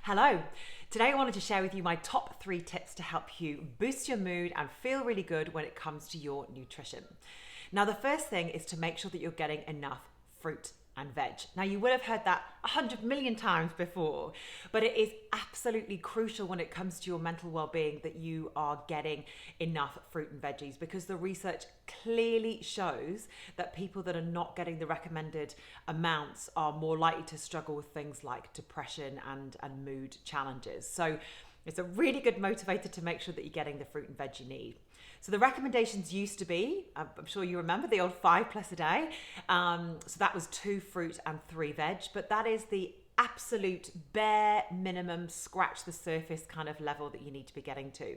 Hello. Today I wanted to share with you my top 3 tips to help you boost your mood and feel really good when it comes to your nutrition. Now, the first thing is to make sure that you're getting enough fruit and veg. Now, you would have heard that 100 million times before, but it is absolutely crucial when it comes to your mental well-being that you are getting enough fruit and veggies, because the research clearly shows that people that are not getting the recommended amounts are more likely to struggle with things like depression and mood challenges. So it's a really good motivator to make sure that you're getting the fruit and veg you need. So the recommendations used to be, I'm sure you remember, the old 5 plus a day. So that was 2 fruit and 3 veg, but that is the absolute bare minimum, scratch the surface kind of level that you need to be getting to.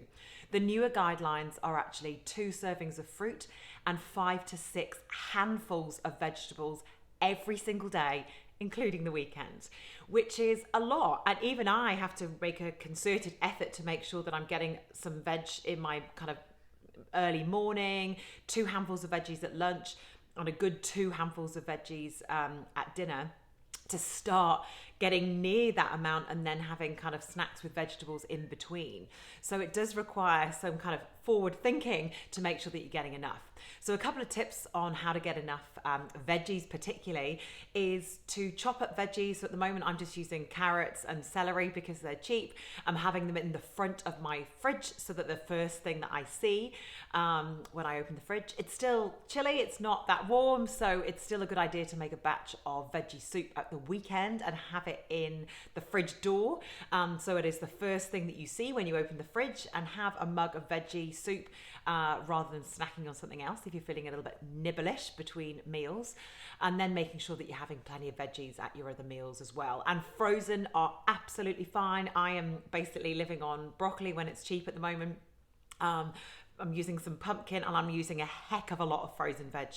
The newer guidelines are actually 2 servings of fruit and 5 to 6 handfuls of vegetables every single day, including the weekends, which is a lot. And even I have to make a concerted effort to make sure that I'm getting some veg in my kind of early morning, 2 handfuls of veggies at lunch, and a good 2 handfuls of veggies at dinner, to start getting near that amount, and then having kind of snacks with vegetables in between. So it does require some kind of forward thinking to make sure that you're getting enough. So a couple of tips on how to get enough veggies particularly is to chop up veggies. So at the moment I'm just using carrots and celery because they're cheap. I'm having them in the front of my fridge so that the first thing that I see when I open the fridge, it's still chilly, it's not that warm, so it's still a good idea to make a batch of veggie soup at the weekend and have it in the fridge door. So it is the first thing that you see when you open the fridge, and have a mug of veggie soup rather than snacking on something else if you're feeling a little bit nibblish between meals, and then making sure that you're having plenty of veggies at your other meals as well. And frozen are absolutely fine. I am basically living on broccoli when it's cheap at the moment. I'm using some pumpkin, and I'm using a heck of a lot of frozen veg.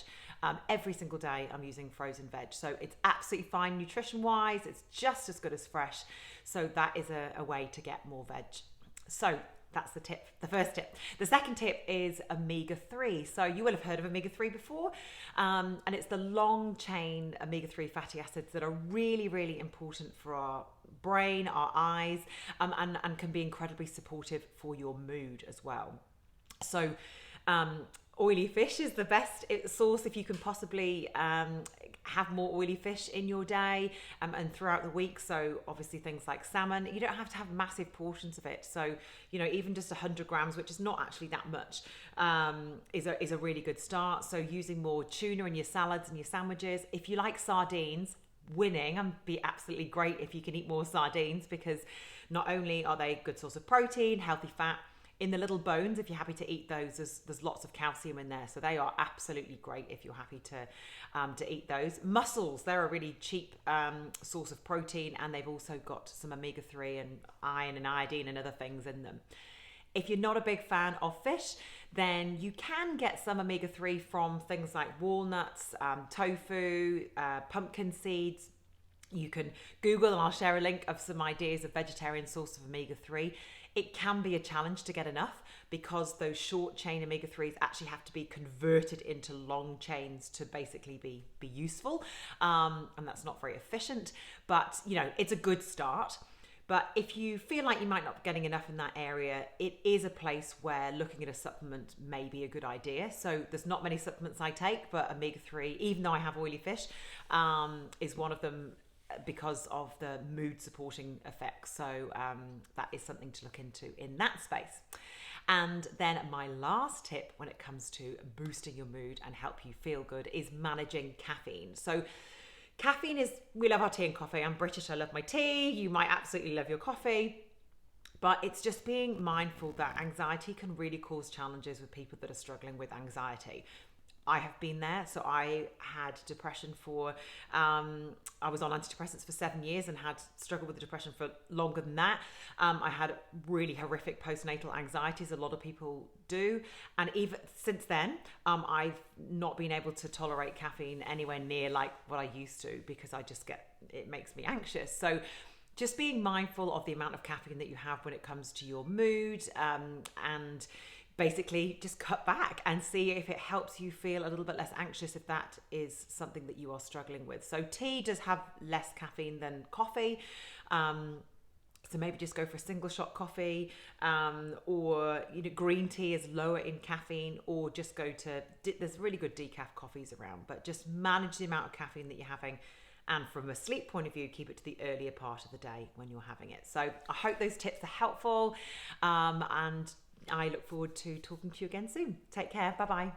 Every single day I'm using frozen veg. So it's absolutely fine nutrition wise. It's just as good as fresh. So that is a way to get more veg. So that's the tip, the first tip. The second tip is omega-3. So you will have heard of omega-3 before, and it's the long chain omega-3 fatty acids that are really, really important for our brain, our eyes, and can be incredibly supportive for your mood as well. So oily fish is the best source if you can possibly have more oily fish in your day and throughout the week. So obviously things like salmon, you don't have to have massive portions of it. So, you know, even just 100 grams, which is not actually that much, is a really good start. So using more tuna in your salads and your sandwiches. If you like sardines, winning, and be absolutely great if you can eat more sardines, because not only are they a good source of protein, healthy fat, in the little bones, if you're happy to eat those, there's lots of calcium in there. So they are absolutely great if you're happy to eat those. Mussels, they're a really cheap source of protein, and they've also got some omega-3 and iron and iodine and other things in them. If you're not a big fan of fish, then you can get some omega-3 from things like walnuts, tofu, pumpkin seeds. You can Google, and I'll share a link of some ideas of vegetarian source of omega-3. It can be a challenge to get enough, because those short chain omega-3s actually have to be converted into long chains to basically be useful. And that's not very efficient, but you know, it's a good start. But if you feel like you might not be getting enough in that area, it is a place where looking at a supplement may be a good idea. So there's not many supplements I take, but omega-3, even though I have oily fish, is one of them, because of the mood supporting effects. So that is something to look into in that space. And then my last tip when it comes to boosting your mood and help you feel good is managing caffeine. So caffeine is, we love our tea and coffee. I'm British, I love my tea. You might absolutely love your coffee. But it's just being mindful that anxiety can really cause challenges with people that are struggling with anxiety. I have been there. So I had depression for, I was on antidepressants for 7 years and had struggled with depression for longer than that. I had really horrific postnatal anxieties, a lot of people do. And even since then, I've not been able to tolerate caffeine anywhere near like what I used to, because it makes me anxious. So just being mindful of the amount of caffeine that you have when it comes to your mood, and basically just cut back and see if it helps you feel a little bit less anxious, if that is something that you are struggling with. So tea does have less caffeine than coffee. So maybe just go for a single shot coffee, or green tea is lower in caffeine, or just go to, there's really good decaf coffees around, but just manage the amount of caffeine that you're having. And from a sleep point of view, keep it to the earlier part of the day when you're having it. So I hope those tips are helpful, and I look forward to talking to you again soon. Take care. Bye-bye.